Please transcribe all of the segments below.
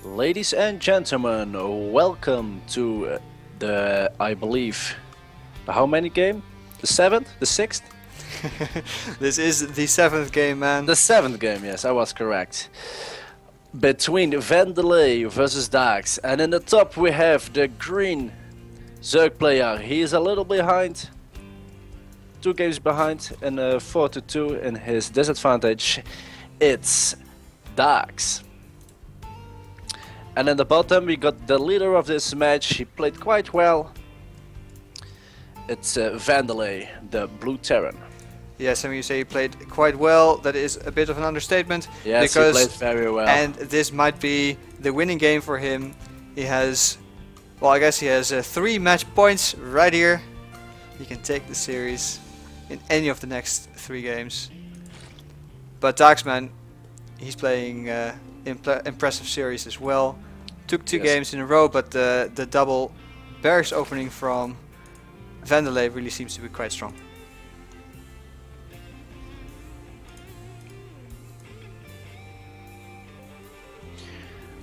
Ladies and gentlemen, welcome to I believe, how many game? The 7th? The 6th? This is the 7th game, man. The 7th game, yes, I was correct. Between Vandelay versus Daax. And in the top we have the green Zerg player. He is a little behind. 2 games behind and 4-2 in his disadvantage. It's Daax. And in the bottom we got the leader of this match. He played quite well. It's Vandelay, the Blue Terran. Yes, and when you say he played quite well, that is a bit of an understatement. Yes, because, he played very well. And this might be the winning game for him. He has, well, I guess he has 3 match points right here. He can take the series in any of the next 3 games. But Daax, man, he's playing impressive series as well. Took 2 games in a row, but the double barracks opening from Vandelay really seems to be quite strong.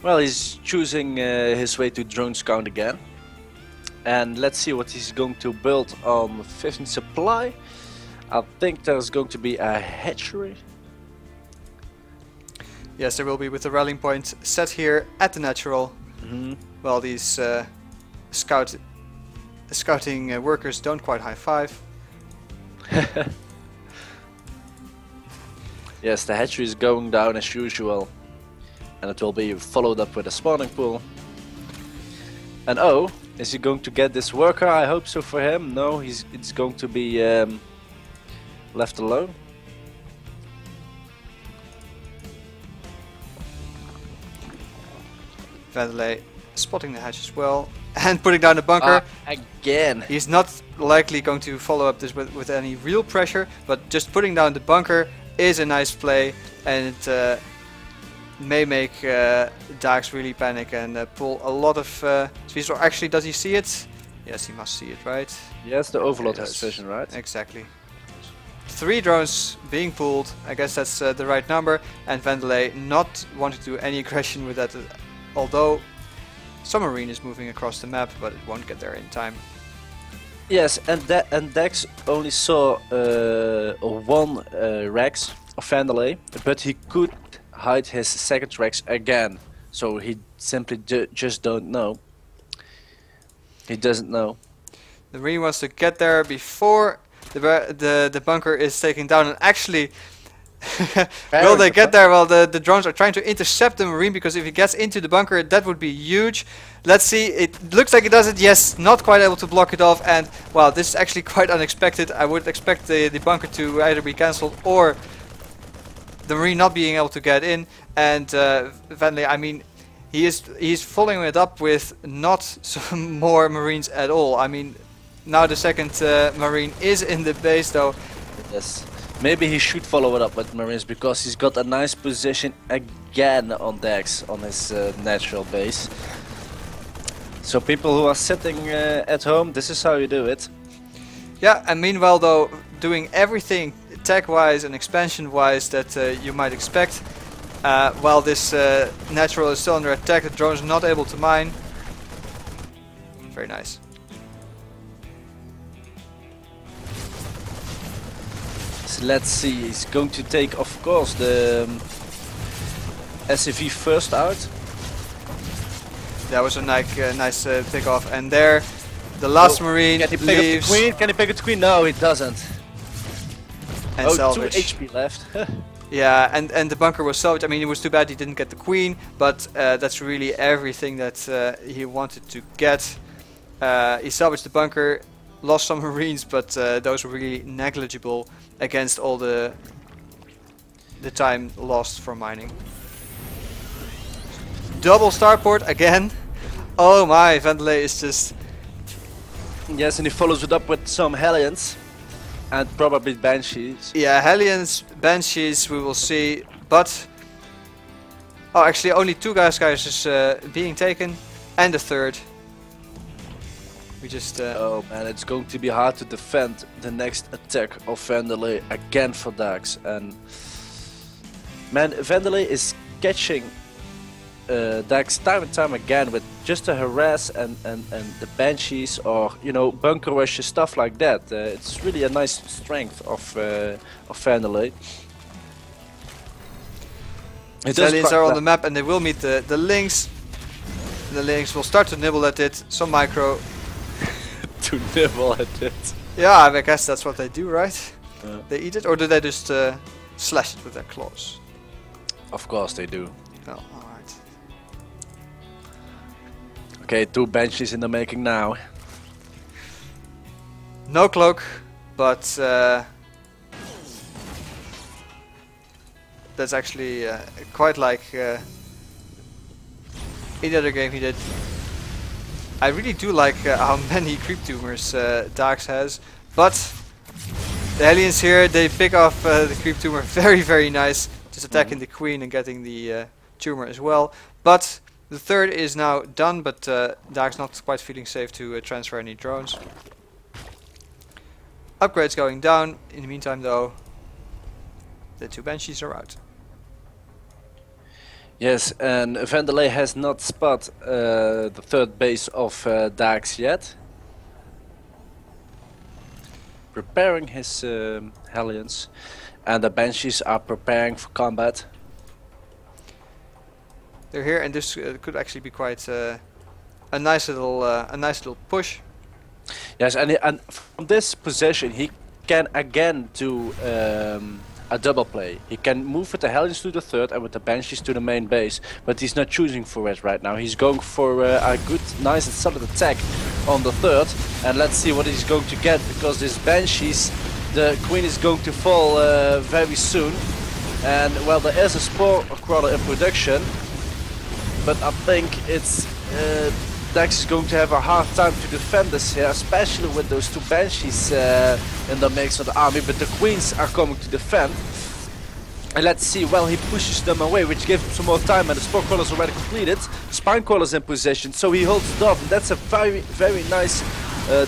Well, he's choosing his way to drone scout again. And let's see what he's going to build on 15th supply. I think there's going to be a hatchery. Yes, there will be, with the rallying point set here at the natural. Well, these scouting workers don't quite high five. Yes, the hatchery is going down as usual. And it will be followed up with a spawning pool. And oh, is he going to get this worker? I hope so for him. No, it's going to be left alone. Vandelay spotting the hatch as well and putting down the bunker. Again. He's not likely going to follow up this with any real pressure, but just putting down the bunker is a nice play, and it may make Daax really panic and pull a lot of speed. Or actually, does he see it? Yes, he must see it, right? Yes, the Overlord has vision, right? Exactly. 3 drones being pulled. I guess that's the right number. And Vandelay not wanting to do any aggression with that, although some marine is moving across the map, but it won't get there in time. Yes, and Daax only saw 1 Rex of Vandelay, but he could hide his 2nd Rex again, so he simply just don't know. He doesn't know. The marine wants to get there before the bunker is taken down, and actually will they get there? Well, the drones are trying to intercept the marine, because if he gets into the bunker, that would be huge. Let's see, it looks like he does it. Yes, not quite able to block it off, and wow, this is actually quite unexpected. I would expect the bunker to either be cancelled or the marine not being able to get in. And Vandelay, I mean, he's following it up with not some more marines at all. I mean, now the 2nd marine is in the base though. Yes, maybe he should follow it up with marines, because he's got a nice position again on Daax on his natural base. So people who are sitting at home, this is how you do it. Yeah, and meanwhile though, doing everything tech-wise and expansion-wise that you might expect, while this natural is still under attack. The drone is not able to mine. Very nice. So let's see, he's going to take, of course, the SCV first out. That was a nice pick-off, and there the last marine can he pick leaves. up the queen? Can he pick up the queen? No, he doesn't. And oh, salvage. 2 HP left. Yeah, and the bunker was salvaged. I mean, it was too bad he didn't get the queen, but that's really everything that he wanted to get. He salvaged the bunker, lost some marines, but those were really negligible against all the time lost for mining. Double starport again. Oh my, Vandelay is just... Yes, and he follows it up with some Hellions. And probably Banshees. Yeah, Hellions, Banshees, we will see, but... Oh, actually only 2 guys is being taken, and the 3rd. We just... Oh man, it's going to be hard to defend the next attack of Vandelay again for Daax. And man, Vandelay is catching Daax time and time again with just to harass and the banshees, or you know, bunker rushes, stuff like that. It's really a nice strength of Vandelay. The aliens are on the map and they will meet the Lynx. The Lynx will start to nibble at it, some micro. To nibble at it. Yeah, I guess that's what they do, right? They eat it, or do they just slash it with their claws? Of course they do. Oh, alright. Okay, 2 banshees in the making now. No cloak, but that's actually quite like any other game he did. I really do like how many creep tumors Daax has, but the aliens here, they pick off the creep tumor very nice, just attacking the queen and getting the tumor as well. But the third is now done, but Daax not quite feeling safe to transfer any drones. Upgrades going down. In the meantime though, the 2 banshees are out. Yes, and Vandelay has not spotted the 3rd base of Daax yet. Preparing his Hellions, and the banshees are preparing for combat. They're here, and this could actually be quite a nice little push. Yes, and from this position he can again do a double play. He can move with the Hellions to the 3rd and with the banshees to the main base, but he's not choosing for it right now. He's going for a good, nice and solid attack on the 3rd, and let's see what he's going to get, because this banshees, the queen is going to fall very soon. And well, there is a spore crawler in production, but I think it's Daax is going to have a hard time to defend this here, especially with those 2 banshees in the mix of the army, but the queens are coming to defend. And let's see, well, he pushes them away, which gives him some more time, and the spore crawler is already completed. Spine crawler is in position, so he holds it off, and that's a very nice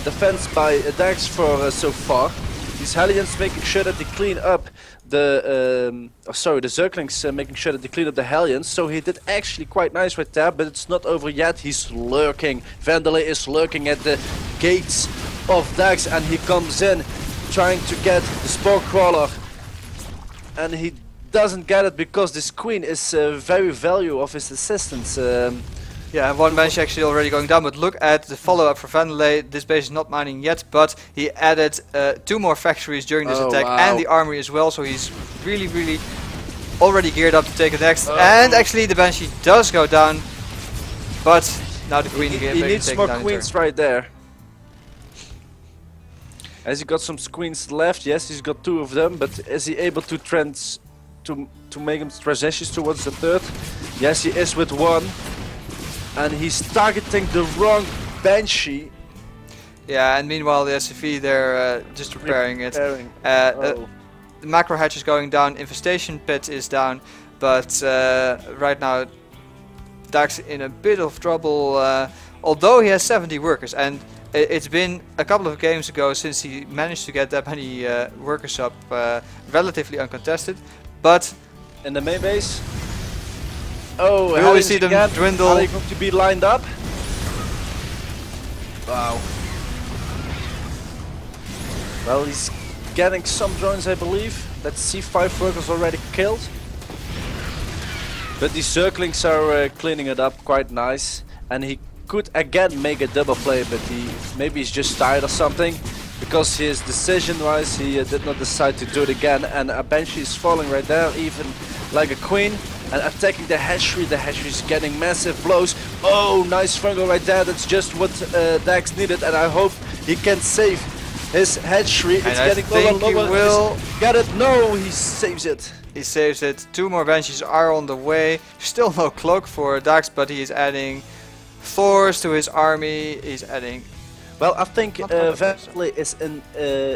defense by Daax for so far. These Hellions making sure that they clean up the the Zerglings making sure that they clean up the Hellions, so he did actually quite nice right there, but it's not over yet. He's lurking. Vandelay is lurking at the gates of Daax, and he comes in trying to get the spore crawler, and he doesn't get it because this queen is very value of his assistance. Yeah, and 1 banshee actually already going down, but look at the follow-up for Vandelay. This base is not mining yet, but he added 2 more factories during this attack, and the army as well, so he's really already geared up to take it next. And actually the banshee does go down, but now the queen again. He needs more queens right there. Has he got some queens left? Yes, he's got 2 of them, but is he able to make him transitions towards the 3rd? Yes, he is with 1. And he's targeting the wrong banshee. Yeah, and meanwhile the SCV, they're just repairing it. The macro hatch is going down, infestation pit is down, but right now Daax in a bit of trouble, although he has 70 workers, and it's been a couple of games ago since he managed to get that many workers up, relatively uncontested. But in the main base, oh, we always see them dwindle. Are they going to be lined up? Wow. Well, he's getting some drones, I believe. Let's see, 5 workers already killed. But the Zerglings are cleaning it up quite nice. And he could again make a double play, but maybe he's just tired or something. Because his decision-wise, he did not decide to do it again. And a banshee is falling right there, even like a queen. And attacking the hatchery. The hatchery is getting massive blows. Oh, nice fungal right there. That's just what Daax needed, and I hope he can save his hatchery. It's getting lower and lower. He will get it. No, he saves it. He saves it. 2 more banshees are on the way. Still no cloak for Daax, but he is adding Thors to his army. He's adding. Well, I think Vandelay is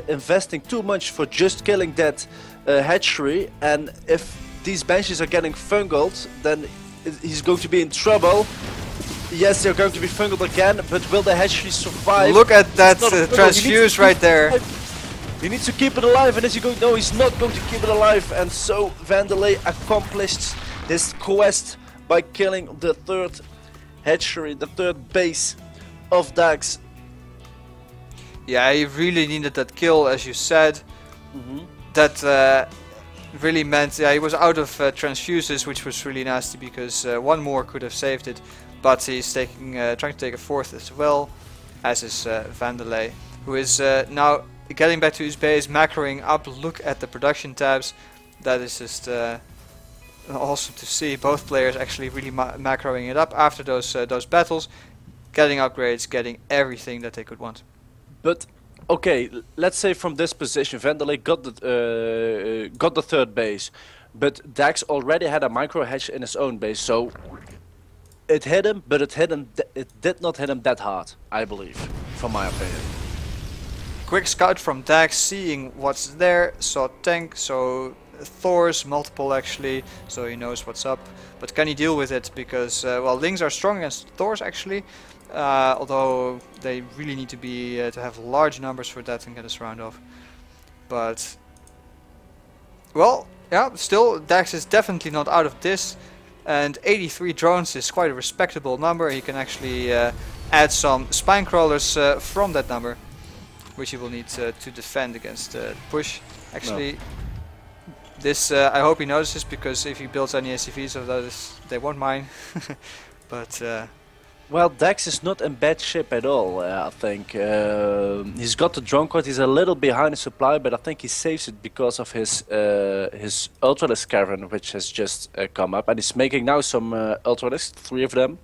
investing too much for just killing that hatchery, and if these banshees are getting fungled, then he's going to be in trouble. Yes, they're going to be fungled again, but will the hatchery survive? Look at that transfuse right there. He needs to keep it alive, and as you go, no, he's not going to keep it alive, and so Vandelay accomplished his quest by killing the third hatchery, the third base of Daax. Yeah, he really needed that kill, as you said. That really meant, yeah, he was out of transfuses, which was really nasty because one more could have saved it. But he's taking, trying to take a fourth as well, as is Vandelay, who is now getting back to his base, macroing up. Look at the production tabs. That is just awesome to see. Both players actually really macroing it up after those battles, getting upgrades, getting everything that they could want. But okay, let's say from this position, Vandelay got the third base, but Daax already had a micro hatch in his own base, so it hit him, but it did not hit him that hard, I believe, from my opinion. Quick scout from Daax, seeing what's there, saw tank, saw Thors, multiple actually, so he knows what's up. But can he deal with it? Because well, Lings are strong against Thors actually. Although they really need to be to have large numbers for that and get us round off. But well, yeah, still Daax is definitely not out of this, and 83 drones is quite a respectable number. He can actually add some spine crawlers from that number, which he will need to defend against push. Actually, no. This I hope he notices, because if he builds any SCVs of those, they won't mind. But well, Daax is not in bad shape at all, I think. He's got the drone card, he's a little behind the supply, but I think he saves it because of his Ultralisk Cavern, which has just come up. And he's making now some Ultralisks, 3 of them.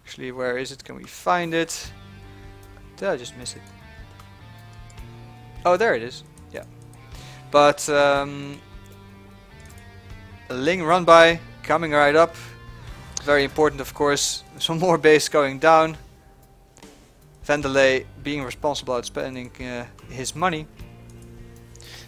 Actually, where is it? Can we find it? Did I just miss it? Oh, there it is. Yeah. But Ling run by, coming right up. Very important, of course. Some more base going down. Vandelay being responsible at spending his money.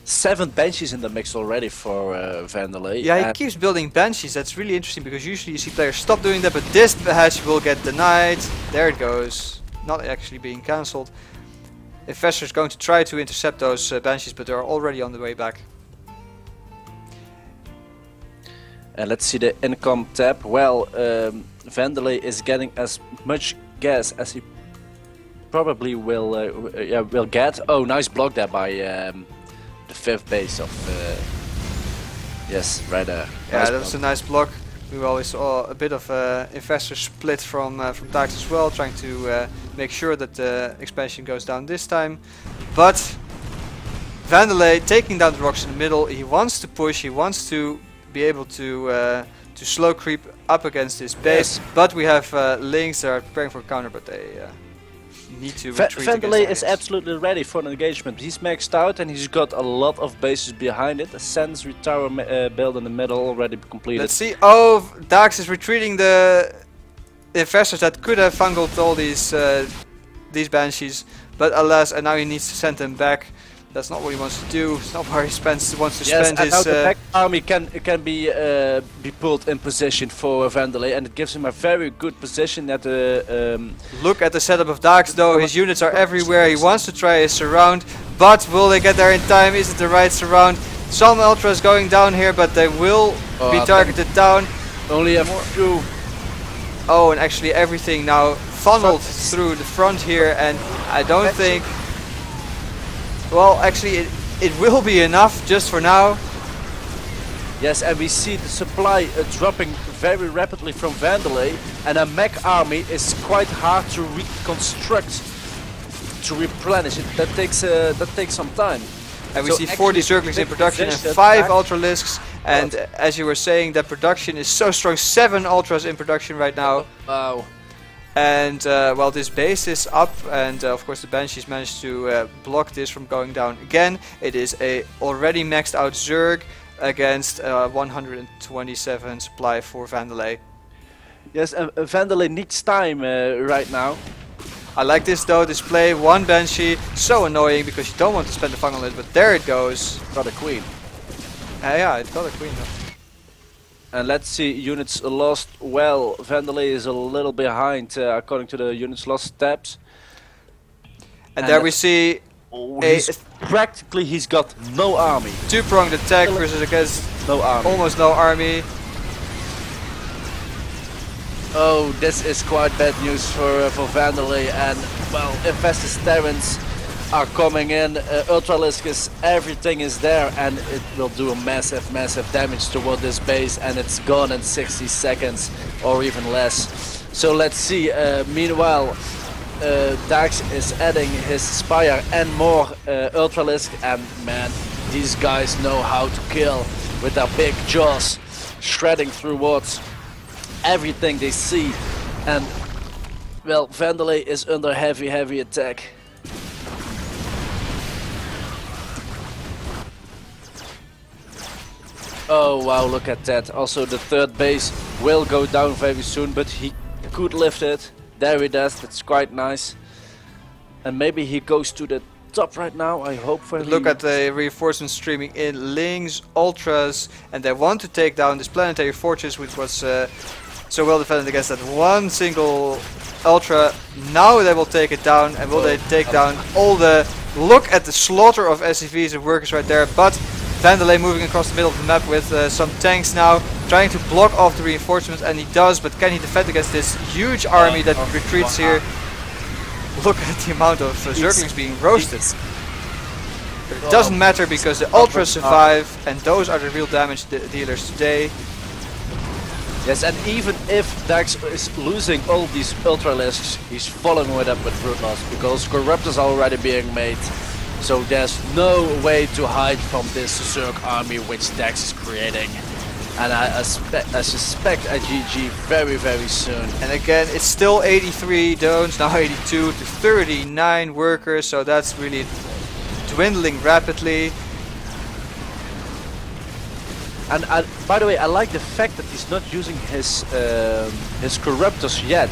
7 Banshees in the mix already for Vandelay. Yeah, he keeps building Banshees. That's really interesting, because usually you see players stop doing that, but this hatch will get denied. There it goes. Not actually being cancelled. Infestor is going to try to intercept those Banshees, but they're already on the way back. And let's see the income tab. Well, Vandelay is getting as much gas as he probably will get. Oh, nice block there by the 5th base of yes, right there. Yeah, nice that was a nice block. We always saw a bit of investor split from Daax as well, trying to make sure that the expansion goes down this time. But Vandelay taking down the rocks in the middle. He wants to push. He wants to be able to slow creep up against this base. Yes. But we have Lings that are preparing for counter, but they need to retreat. Vandelay is absolutely ready for an engagement. He's maxed out and he's got a lot of bases behind it. A Sensor tower build in the middle already completed. Let's see. Oh, Daax is retreating the investors that could have fungled all these Banshees, but alas, and now he needs to send them back. That's not what he wants to do. It's not where he wants to spend his. Now the back army can be pulled in position for Vandelay, and it gives him a very good position at the. Look at the setup of Daax, though. His units are everywhere. He wants to try a surround, but will they get there in time? Is it the right surround? Some ultras going down here, but they will be targeted down. Only a few. Oh, and actually everything now funneled through the front here, and I don't think. Well, actually, it will be enough just for now. Yes, and we see the supply dropping very rapidly from Vandelay, and a mech army is quite hard to reconstruct, to replenish it. That takes some time. And we see 40 Zerglings in production and 5 Ultralisks. And as you were saying, that production is so strong. 7 Ultras in production right now. Wow. And well, this base is up, and of course the Banshees managed to block this from going down again. It is a already maxed out Zerg against 127 supply for Vandelay. Yes, Vandelay needs time right now. I like this though, display 1 Banshee, so annoying because you don't want to spend the fungal on it, but there it goes. Got a queen. Yeah, it got a queen though. And let's see, units lost. Well, Vandelay is a little behind according to the units lost tabs. And there we see practically he's got no army. 2-pronged attack versus against no army. Almost no army. Oh, this is quite bad news for Vandelay, and well, Infestus Terrans are coming in. Ultraliscus, everything is there, and it will do a massive damage toward this base, and it's gone in 60 seconds or even less. So let's see. Meanwhile, Daax is adding his Spire and more Ultralisk, and man, these guys know how to kill with their big jaws, shredding through wards. Everything they see, and well, Vandelay is under heavy attack. Oh wow, look at that. Also the third base will go down very soon, but he could lift it. There he does, that's quite nice. And maybe he goes to the top right now, I hope for him. Look at the reinforcements streaming in, Lings, Ultras, and they want to take down this planetary fortress, which was so well defended against that one single Ultra. Now they will take it down, and will they take down all the... Look at the slaughter of SCVs and workers right there, but Vandelay moving across the middle of the map with some tanks now, trying to block off the reinforcements, and he does, but can he defend against this huge army that retreats here? Look at the amount of Zerglings being roasted. It doesn't matter because the Ultras survive, and those are the real damage dealers today. Yes, and even if Daax is losing all these Ultralisks, he's following it up with Brute Loss, because Corruptors are already being made. So there's no way to hide from this Zerg army which Daax is creating. And I suspect a GG very soon. And again, it's still 83 drones, now 82 to 39 workers, so that's really dwindling rapidly. And by the way, I like the fact that he's not using his Corruptors yet,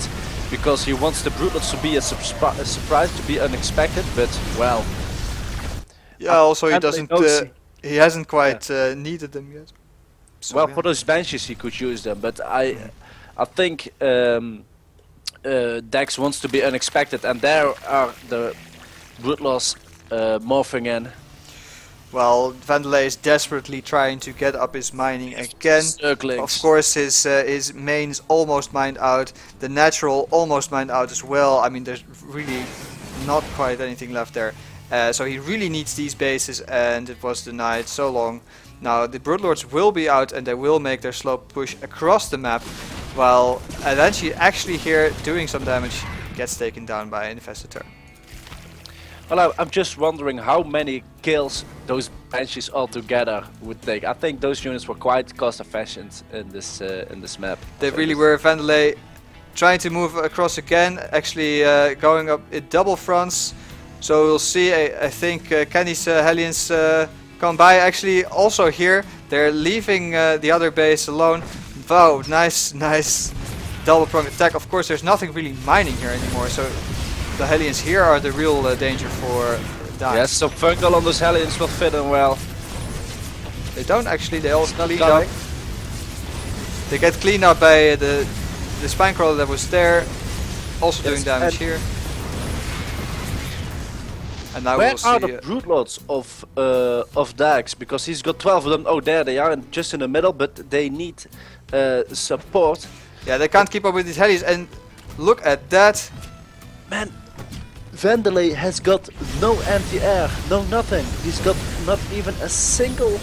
because he wants the Brutals to be a surprise, to be unexpected, but well... Yeah, also he doesn't, he hasn't quite needed them yet. So well, yeah. for those benches he could use them, but I think Daax wants to be unexpected, and there are the Brutals morphing in. Well, Vandelay is desperately trying to get up his mining again. Of course, his main is almost mined out. The natural almost mined out as well. I mean, there's really not quite anything left there. So he really needs these bases, and it was denied so long. Now the Broodlords will be out, and they will make their slow push across the map, while eventually actually here doing some damage gets taken down by an Infested Terran. Well, I'm just wondering how many kills those Banshees altogether would take. I think those units were quite cost efficient in this map. They really were. Vandelay trying to move across again, actually going up in double fronts. So we'll see. I think Kenny's Hellions come by. Actually, also here they're leaving the other base alone. Wow, nice double prong attack. Of course, there's nothing really mining here anymore. So the Hellions here are the real danger for Daax. Yes, some fungal on those Hellions will fit in well. They don't actually. They all clean up. They get cleaned up by the Spinecrawler that was there, also doing damage here. And now where we'll see are the Broodlords of Daax? Because he's got 12 of them. Oh, there they are, just in the middle, but they need support. Yeah, they can't keep up with these Hellions, and look at that. Man, Vandelay has got no anti-air, no nothing. He's got not even a single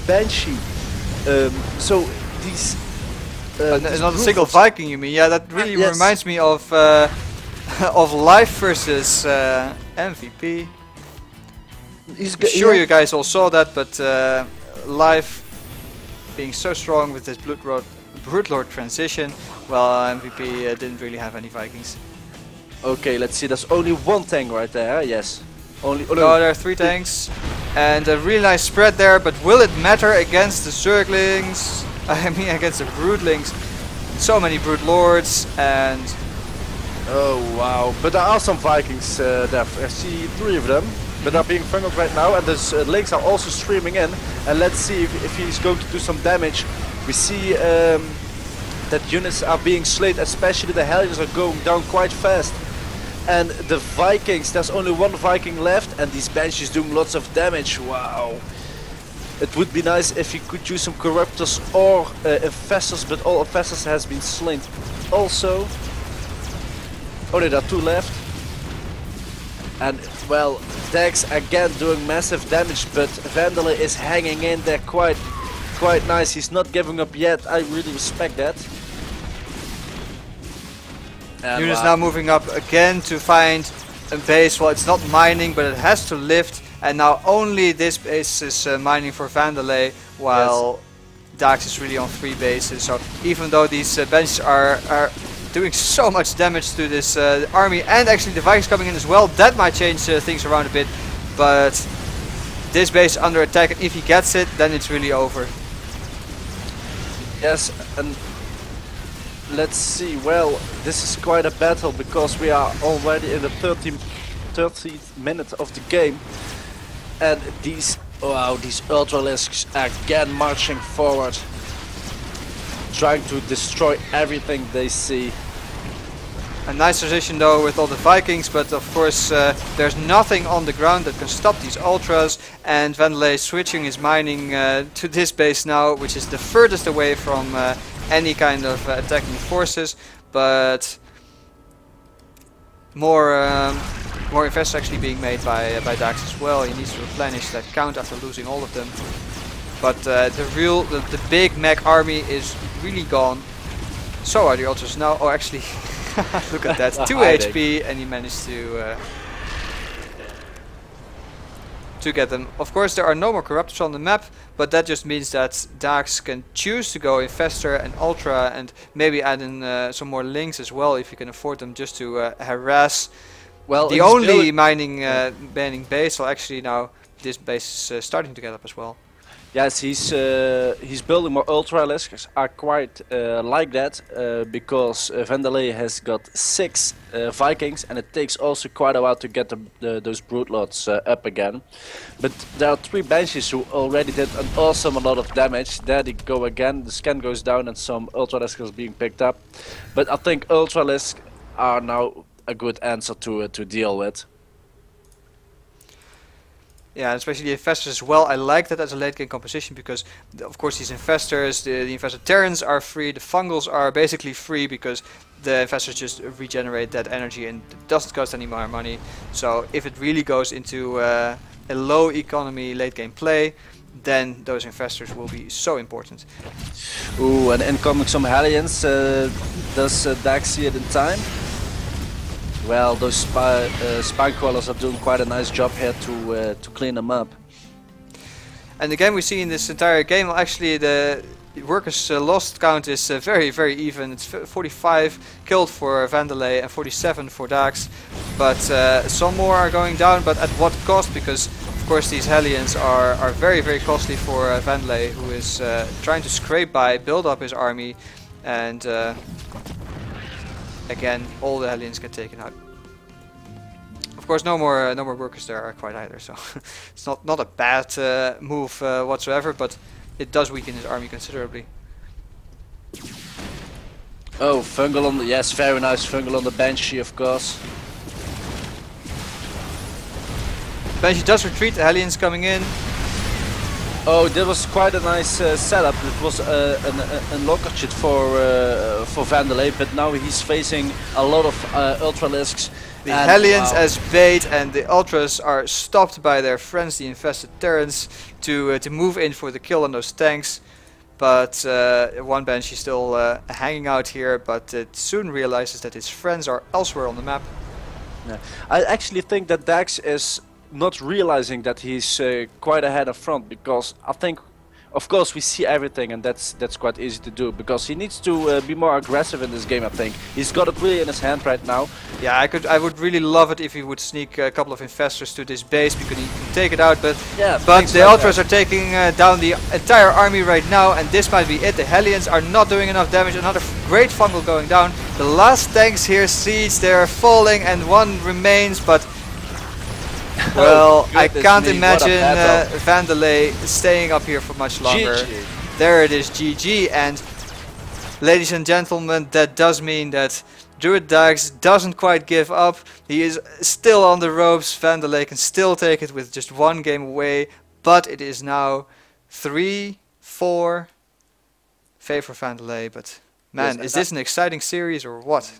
Banshee. So these... not a single Viking, you mean? Yeah, that really reminds me of of Life versus MVP. I'm sure you guys all saw that, but Life being so strong with this Broodlord transition, well, MVP didn't really have any Vikings. Okay, let's see. There's only one tank right there. Yes. Only. Oh, no, there are 3 tanks, and a really nice spread there. But will it matter against the Zerglings? I mean, against the Broodlings. So many Broodlords, and oh wow! But there are some Vikings there. I see 3 of them, but they're being funneled right now, and the Lynx are also streaming in. And let's see if he's going to do some damage. We see that units are being slayed, especially the Hellions are going down quite fast. And the Vikings, there's only one Viking left, and these Banshees doing lots of damage. Wow. It would be nice if he could use some corruptors or infestors, but all infestors has been slain. Also, only there are 2 left. And well, Daax again doing massive damage, but Vandelay is hanging in there quite nice. He's not giving up yet. I really respect that. Unit is now moving up again to find a base. Well, it's not mining, but it has to lift. And now only this base is mining for Vandelay, while Daax is really on 3 bases. So even though these benches are doing so much damage to this army, and actually the Vikings coming in as well, that might change things around a bit. But this base under attack, and if he gets it, then it's really over. Yes, and let's see. Well, this is quite a battle because we are already in the 30th minute of the game, and these Ultralisks again marching forward, trying to destroy everything they see. A nice position though with all the Vikings, but of course there's nothing on the ground that can stop these Ultras, and Vandelay switching his mining to this base now, which is the furthest away from any kind of attacking forces, but more infestors actually being made by Daax as well. He needs to replenish that count after losing all of them. But the big mech army is really gone. So are the Ultras now. Oh, actually, look at that, 2 HP, and he managed to get them. Of course, there are no more corruptors on the map, but that just means that Daax can choose to go Infestor and Ultra, and maybe add in some more links as well if you can afford them, just to harass. Well, the only mining base. Well, actually now this base is starting to get up as well. Yes, he's building more Ultralisks. I quite like that because Vandelay has got 6 Vikings, and it takes also quite a while to get those Broodlords up again. But there are 3 Banshees who already did an awesome lot of damage. There they go again. The scan goes down and some Ultralisks are being picked up. But I think Ultralisks are now a good answer to deal with. Yeah, especially the Infestors as well. I like that as a late game composition because, of course, these Infestors, the Infestor Terrans are free, the Fungals are basically free because the Infestors just regenerate that energy and it doesn't cost any more money. So if it really goes into a low economy late game play, then those Infestors will be so important. Ooh, and incoming some Hellions. Does Daax see it in time? Well, those spine crawlers are doing quite a nice job here to clean them up. And again, we see in this entire game, actually the workers lost count is very even. It's 45 killed for Vandelay and 47 for Daax. But some more are going down, but at what cost? Because of course these Hellions are very costly for Vandelay, who is trying to scrape by, build up his army, and again, all the Hellions get taken out. Of course, no more workers there are quite either, so it's not a bad move whatsoever, but it does weaken his army considerably. Oh, Fungal on the, yes, very nice Fungal on the Banshee, of course. Banshee does retreat, the Hellions coming in. Oh, that was quite a nice setup. It was an locker chit for Vandelay, but now he's facing a lot of Ultralisks. The Hellions as bait, and the Ultras are stopped by their friends, the Infested Terrans, to move in for the kill on those tanks. But one Banshee still hanging out here, but it soon realizes that his friends are elsewhere on the map. Yeah. I actually think that Daax is not realizing that he's quite ahead of front, because I think, of course, we see everything, and that's quite easy to do, because he needs to be more aggressive in this game. I think he's got it really in his hand right now. Yeah, I would really love it if he would sneak a couple of Infestors to this base, because he can take it out. But yeah, but the Ultras are taking down the entire army right now, and this might be it. The Hellions are not doing enough damage. Another great Fungal going down. The last tanks here siege, they are falling, and one remains, but well, I can't imagine Vandelay staying up here for much longer. GG. There it is, GG. And ladies and gentlemen, that does mean that Druidz Daax doesn't quite give up. He is still on the ropes. Vandelay can still take it with just one game away, but it is now 3, 4 favor Vandelay, but man, Yes, is this an exciting series or what?